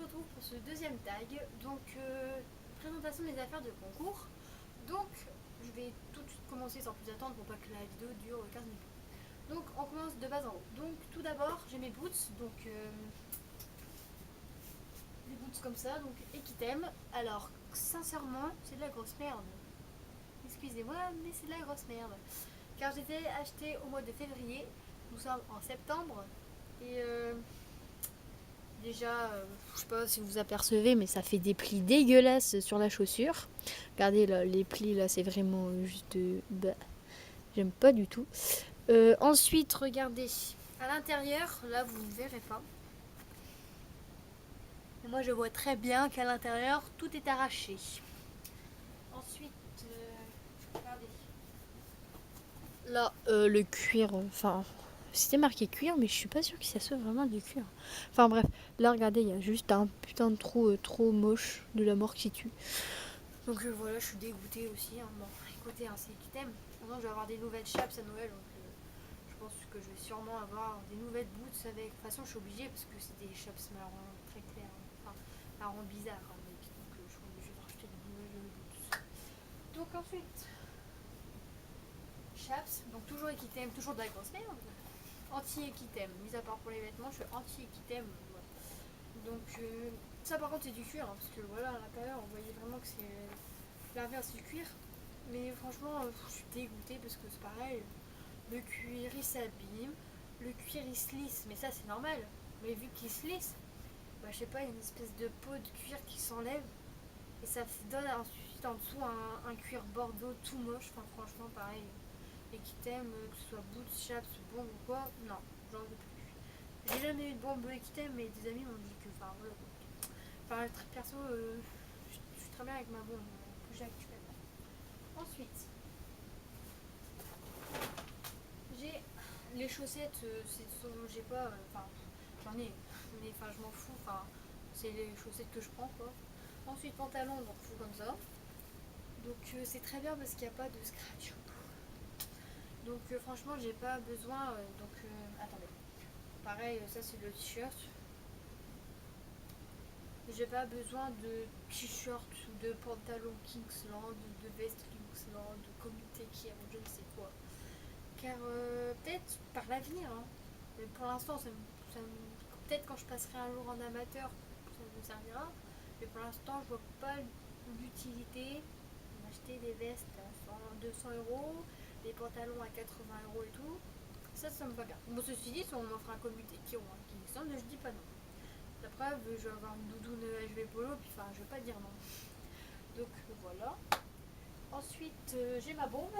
retrouve pour ce deuxième tag. Donc, présentation des affaires de concours. Donc, je vais tout de suite commencer sans plus attendre pour pas que la vidéo dure 15 minutes. Donc, on commence de bas en haut. Donc, tout d'abord, j'ai mes boots. Donc, des boots comme ça. Donc, Equitem. Alors, sincèrement, c'est de la grosse merde. Excusez-moi, mais c'est de la grosse merde. Car j'étais acheté au mois de février. Nous sommes en septembre. Et déjà, je sais pas si vous apercevez, mais ça fait des plis dégueulasses sur la chaussure. Regardez là, les plis là, c'est vraiment juste. Bah, j'aime pas du tout. Ensuite, regardez à l'intérieur, là vous ne verrez pas. Mais moi je vois très bien qu'à l'intérieur tout est arraché. Ensuite, regardez. Là, le cuir, enfin, c'était marqué cuir, mais je suis pas sûre que ça soit vraiment du cuir. Enfin bref, là regardez, il y a juste un putain de trou trop moche de la mort qui tue. Donc voilà, je suis dégoûtée aussi. Hein. Bon, écoutez, hein, c'est Equitem. Maintenant, je vais avoir des nouvelles chaps à Noël, donc je pense que je vais sûrement avoir des nouvelles boots avec. De toute façon, je suis obligée parce que c'est des chaps marron très clairs, hein. Enfin, marron bizarre, hein, donc je suis obligée de racheter des nouvelles boots. Donc ensuite, chaps, donc toujours Equitem, toujours de la grosse merde. Anti-Equitem, mis à part pour les vêtements, je suis anti-Equitem. Voilà. Donc ça par contre c'est du cuir, hein, parce que voilà à l'intérieur on voyait vraiment que c'est l'inverse du cuir. Mais franchement je suis dégoûtée parce que c'est pareil, le cuir il s'abîme, le cuir il se lisse, mais ça c'est normal. Mais vu qu'il se lisse, bah, je sais pas, il y a une espèce de peau de cuir qui s'enlève et ça donne ensuite en dessous un cuir bordeaux tout moche. Enfin franchement pareil, et qui t'aime, que ce soit boots, chaps, bombe ou quoi, non, j'en veux plus. J'ai jamais eu de bombe qui t'aime, mais des amis m'ont dit que, enfin voilà. Enfin perso, je suis très bien avec ma bombe que j'ai actuellement. Ensuite, j'ai les chaussettes, j'ai pas, enfin j'en ai, mais enfin je m'en fous, enfin c'est les chaussettes que je prends quoi. Ensuite pantalon, donc fou comme ça. Donc c'est très bien parce qu'il n'y a pas de scratch. Donc franchement j'ai pas besoin, attendez. Pareil, ça c'est le t-shirt. J'ai pas besoin de t-shirt ou de pantalon Kingsland, de veste Kingsland, de comité qui ou je ne sais quoi. Car peut-être par l'avenir, hein. Mais pour l'instant, peut-être quand je passerai un jour en amateur, ça me servira. Mais pour l'instant, je vois pas l'utilité d'acheter des vestes à 100, 200 euros, des pantalons à 80 euros et tout. Ça me va bien. Bon, ceci dit, si on m'offre un comité qui ou un Kingsland, je dis pas non. La preuve, je vais avoir une doudoune HV Polo, puis enfin, je vais pas dire non. Donc voilà. Ensuite, j'ai ma bombe.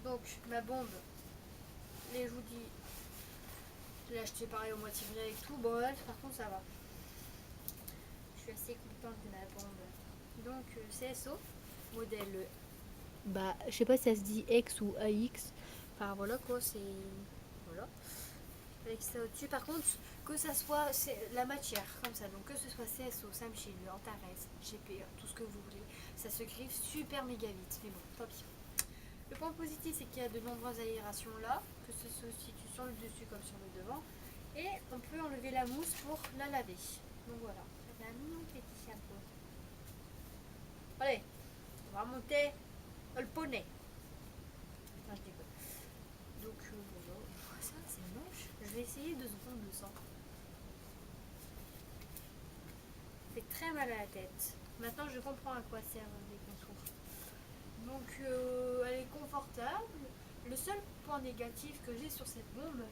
Donc ma bombe, les je vous dis, je l'ai acheté pareil au moitié vrai avec tout. Bon, elle, par contre, ça va. Je suis assez contente de ma bombe. Donc CSO, modèle, bah, je sais pas si ça se dit X ou AX. Enfin voilà quoi, c'est. Voilà. Avec ça au-dessus. Par contre, que ça soit la matière comme ça, donc que ce soit CSO, Samsung, Antares, GPE, tout ce que vous voulez, ça se griffe super méga vite. Mais bon, tant pis. Le point positif, c'est qu'il y a de nombreuses aérations là, que ce se situe sur le dessus comme sur le devant. Et on peut enlever la mousse pour la laver. Donc voilà, ça fait un mignon petit chapeau. Allez, on va monter le poney. Enfin, je déconne. Donc voilà, ça c'est moche. Je vais essayer 2 secondes de sang. Ça fait très mal à la tête. Maintenant je comprends à quoi servent les contours. Donc elle est confortable. Le seul point négatif que j'ai sur cette bombe,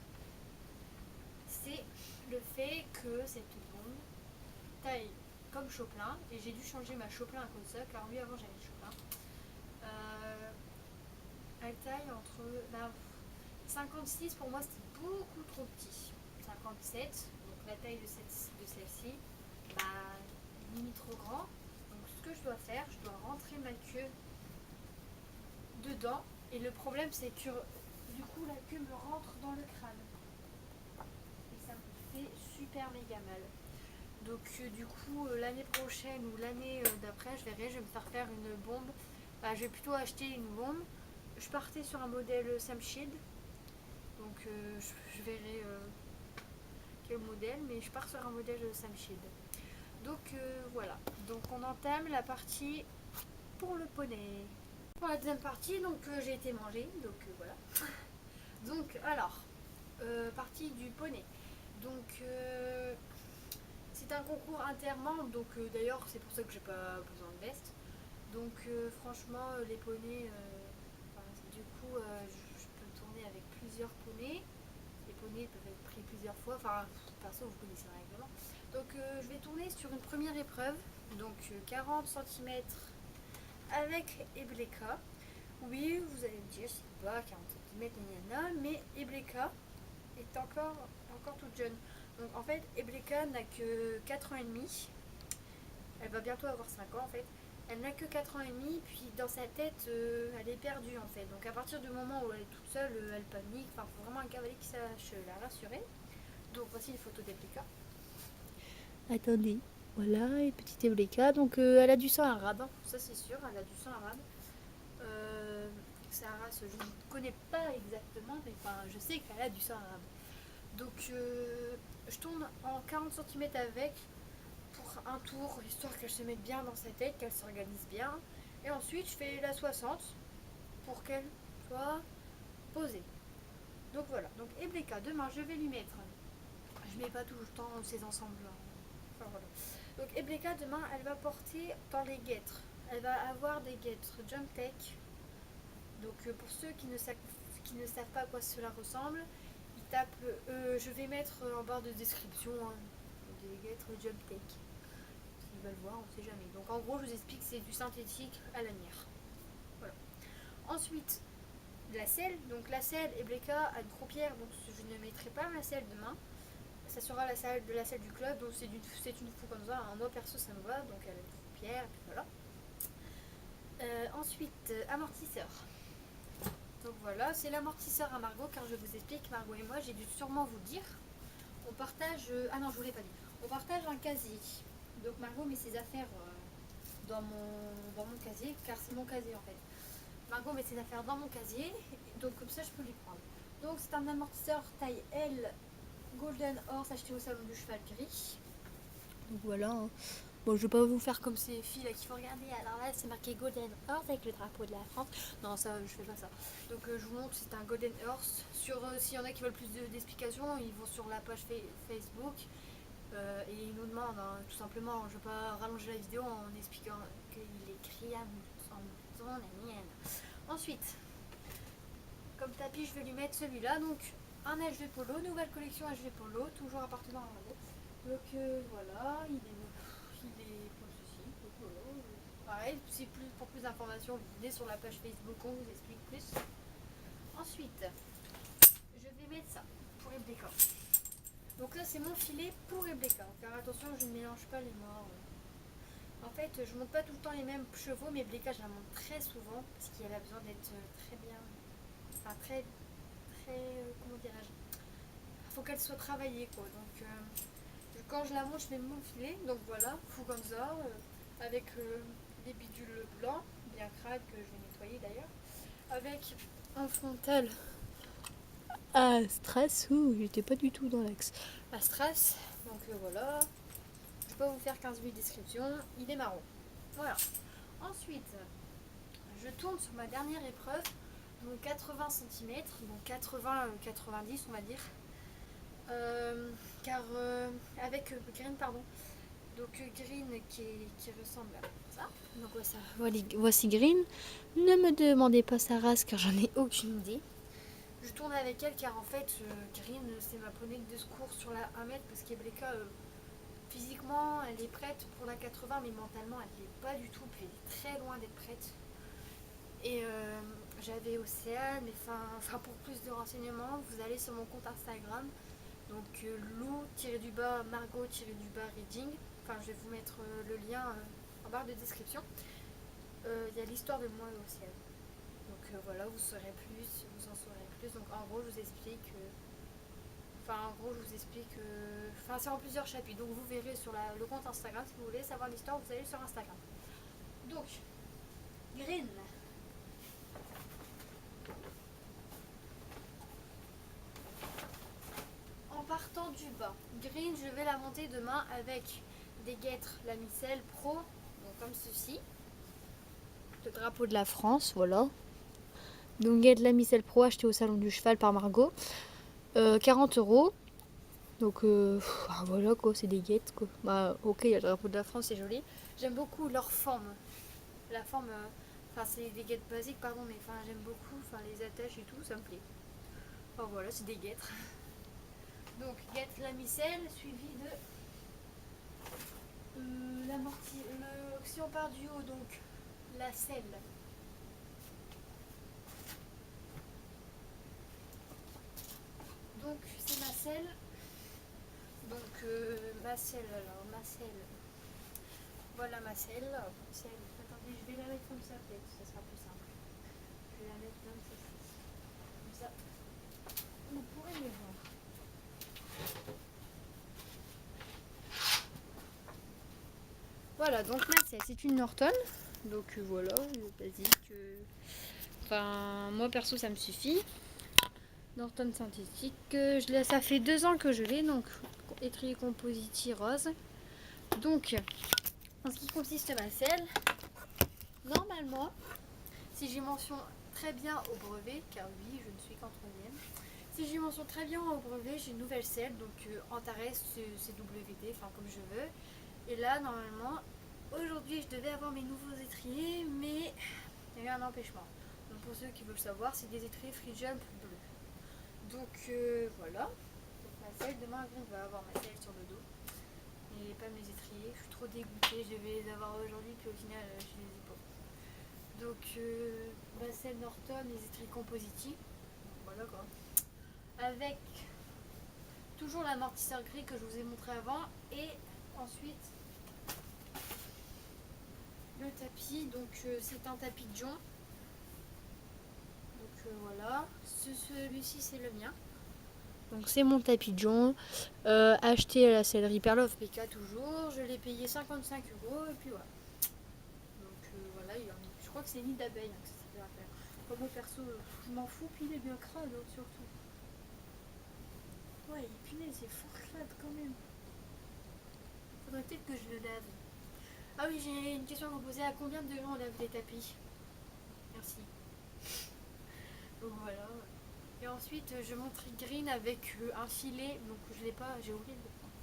c'est le fait que cette bombe taille comme Chopin, et j'ai dû changer ma Chopin à cause de ça, car oui avant j'avais Chopin. Elle taille entre 56, pour moi c'était beaucoup trop petit. 57, donc la taille de celle-ci, bah limite trop grand. Donc ce que je dois faire, je dois rentrer ma queue dedans, et le problème c'est que du coup la queue me rentre dans le crâne. Et ça me fait super méga mal. Donc du coup l'année prochaine ou l'année d'après, je verrai, je vais me faire une bombe. Bah, je vais plutôt acheter une bombe. Je partais sur un modèle Sam Shield. Donc je verrai quel modèle, mais je pars sur un modèle Sam Shield. Donc voilà, donc on entame la partie pour le poney. Pour la deuxième partie, donc j'ai été manger, donc voilà. Donc alors, partie du poney. Donc c'est un concours intermembres, donc d'ailleurs c'est pour ça que j'ai pas besoin de veste. Donc franchement les poneys, du coup je peux tourner avec plusieurs poneys. Les poneys peuvent être pris plusieurs fois, enfin perso vous connaissez le règlement. Donc je vais tourner sur une première épreuve, donc 40 cm avec Ebleka. Oui, vous allez me dire, c'est pas 40 cm, mais Ebleka est encore toute jeune. Donc en fait, Ebleka n'a que 4 ans et demi. Elle va bientôt avoir 5 ans en fait. Elle n'a que 4 ans et demi, puis dans sa tête, elle est perdue en fait. Donc à partir du moment où elle est toute seule, elle panique. Enfin, il faut vraiment un cavalier qui sache la rassurer. Donc voici une photo d'Ebleka. Attendez, voilà, une petite Ebleka. Donc elle a du sang arabe, hein. Ça c'est sûr, elle a du sang arabe. C'est un race, je ne connais pas exactement, mais enfin, je sais qu'elle a du sang arabe. Donc je tourne en 40 cm avec pour un tour, histoire qu'elle se mette bien dans sa tête, qu'elle s'organise bien. Et ensuite je fais la 60 pour qu'elle soit posée. Donc voilà, donc Ebleka, demain je vais lui mettre, je mets pas tout le temps ces ensembles là. Enfin, voilà. Donc Ebleka demain elle va porter dans les guêtres, elle va avoir des guêtres Jump Tech. Donc pour ceux qui ne savent pas à quoi cela ressemble, ils tapent, je vais mettre en barre de description des guêtres Jump Tech. S'ils veulent voir, on ne sait jamais. Donc en gros, je vous explique, c'est du synthétique à lanière. Voilà. Ensuite, la selle. Donc la selle, Ebleka a une croupière, donc je ne mettrai pas ma selle demain. Ça sera la selle du club, donc c'est une fou comme ça. Moi perso, ça me va, donc elle a une croupière, et puis voilà. Ensuite, amortisseur. Donc voilà, c'est l'amortisseur à Margot, car je vous explique, Margot et moi, j'ai dû sûrement vous dire, on partage, ah non je voulais pas dire, on partage un casier. Donc Margot met ses affaires dans mon casier, car c'est mon casier en fait. Margot met ses affaires dans mon casier, donc comme ça je peux les prendre. Donc c'est un amortisseur taille L, Golden Horse, acheté au salon du cheval gris. Donc voilà, hein. Bon, je vais pas vous faire comme ces filles là qu'il faut regarder. Alors là, c'est marqué Golden Horse avec le drapeau de la France. Non, ça, je fais pas ça. Donc, je vous montre, c'est un Golden Horse. S'il y en a qui veulent plus d'explications, ils vont sur la page Facebook et ils nous demandent, hein, tout simplement. Je vais pas rallonger la vidéo en expliquant qu'il est criable en la mienne. Ensuite, comme tapis, je vais lui mettre celui-là. Donc, un HV Polo, nouvelle collection HV Polo, toujours appartenant à Margot. Donc, voilà, il est pour ceci. Donc, voilà. Pareil, si pour plus d'informations, vous venez sur la page Facebook, on vous explique plus. Ensuite, je vais mettre ça pour Ebleka. Donc là, c'est mon filet pour Ebleka. Car attention, je ne mélange pas les morts. En fait, je monte pas tout le temps les mêmes chevaux, mais Ebleka, je la monte très souvent parce qu'elle a besoin d'être très bien. Enfin, très. Comment dirais-je, il faut qu'elle soit travaillée quoi. Donc, quand je la monte, je mets mon filet. Donc voilà, Fuganza avec les bidules blancs, bien crades que je vais nettoyer d'ailleurs. Avec un frontal à strass. Ouh, j'étais pas du tout dans l'axe. À strass. Donc voilà. Je peux vous faire 15 000 descriptions. Il est marron. Voilà. Ensuite, je tourne sur ma dernière épreuve. Donc 80 cm. Donc 80-90 on va dire. Car avec Green, pardon. Donc Green qui ressemble à ça. Donc voici Green. Ne me demandez pas sa race car j'en ai aucune idée. Je tourne avec elle car en fait Green c'est ma poney de secours sur la 1 mètre parce qu'Ebleka physiquement elle est prête pour la 80 mais mentalement elle n'est pas du tout, puis elle est très loin d'être prête. Et j'avais Océane, mais enfin pour plus de renseignements vous allez sur mon compte Instagram. Donc Lou-du-bas Margot-du-bas Reading. Enfin je vais vous mettre le lien en barre de description. Il y a l'histoire de moi et Océane. Donc voilà, vous saurez plus, vous en saurez plus. Donc en gros je vous explique enfin c'est en plusieurs chapitres. Donc vous verrez sur le compte Instagram si vous voulez savoir l'histoire, vous allez sur Instagram. Donc Green. En partant du bas. Green, je vais la monter demain avec des guêtres Lamicelle Pro, donc comme ceci. Le drapeau de la France, voilà. Donc guêtres Lamicelle Pro acheté au salon du cheval par Margot. 40 €. Donc voilà quoi, c'est des guêtres quoi. Bah ok, il y a le drapeau de la France, c'est joli. J'aime beaucoup leur forme. La forme, enfin c'est des guêtres basiques pardon, mais enfin j'aime beaucoup, enfin les attaches et tout, ça me plaît. Enfin voilà, c'est des guêtres. Donc guêtres Lamicelle suivi de si on part du haut, donc la selle. Donc c'est ma selle. Donc ma selle, alors ma selle. Voilà ma selle. Attendez, je vais la mettre comme ça peut-être, ça sera plus simple. Je vais la mettre comme ceci. Comme ça, vous pourrez me voir. Voilà, donc ma selle, c'est une Norton. Donc voilà, basique. Enfin, moi perso, ça me suffit. Norton synthétique. Ça fait 2 ans que je l'ai, donc étrier composite rose. Donc, en ce qui consiste ma selle, normalement, si j'ai mention très bien au brevet, car oui, je ne suis qu'en 3e, si j'ai mention très bien au brevet, j'ai une nouvelle selle, donc Antares CWD, enfin comme je veux. Et là, normalement, aujourd'hui, je devais avoir mes nouveaux étriers, mais il y a eu un empêchement. Donc pour ceux qui veulent savoir, c'est des étriers Free Jump bleus. Donc voilà, donc ma selle, demain Green va avoir ma selle sur le dos. Et pas mes étriers, je suis trop dégoûtée, je vais les avoir aujourd'hui, puis au final je les ai pas. Donc ma selle Norton, les étriers Compositi, voilà quoi. Avec toujours l'amortisseur gris que je vous ai montré avant, et ensuite le tapis, donc c'est un tapis de jonc. Donc voilà, celui-ci c'est le mien. Donc c'est mon tapis de jonc, acheté à la sellerie Perloff PK toujours, je l'ai payé 55 € et puis voilà. Donc voilà, je crois que c'est nid d'abeille hein, que ça s'appelle à faire. Comme moi perso, je m'en fous, puis il est bien crade hein, surtout. Ouais, et punaise, c'est fort crade quand même. Faudrait peut-être que je le lave. Ah oui, j'ai une question à vous poser, à combien de degrés on lave les tapis? Merci. Donc voilà. Et ensuite, je montre Green avec un filet, donc je l'ai pas, j'ai oublié de le prendre.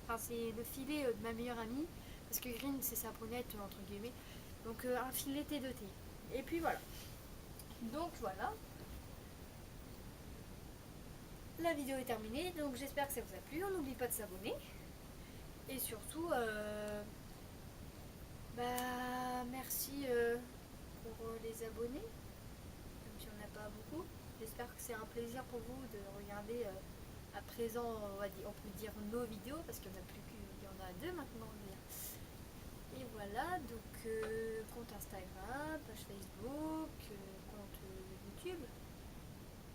Enfin, c'est le filet de ma meilleure amie, parce que Green, c'est sa ponette, entre guillemets. Donc un filet T2T. Et puis voilà. Donc voilà. La vidéo est terminée, donc j'espère que ça vous a plu. On n'oublie pas de s'abonner. Et surtout, merci pour les abonnés, même si on n'a pas beaucoup. J'espère que c'est un plaisir pour vous de regarder à présent, on peut dire nos vidéos, parce qu'il n'y en a plus qu'il y en a 2 maintenant. Et voilà, donc compte Instagram, page Facebook, compte YouTube.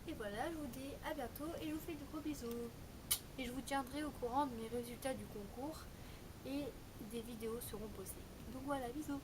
Et voilà, je vous dis à bientôt et je vous fais de gros bisous. Et je vous tiendrai au courant de mes résultats du concours et des vidéos seront postées. Donc voilà, bisous.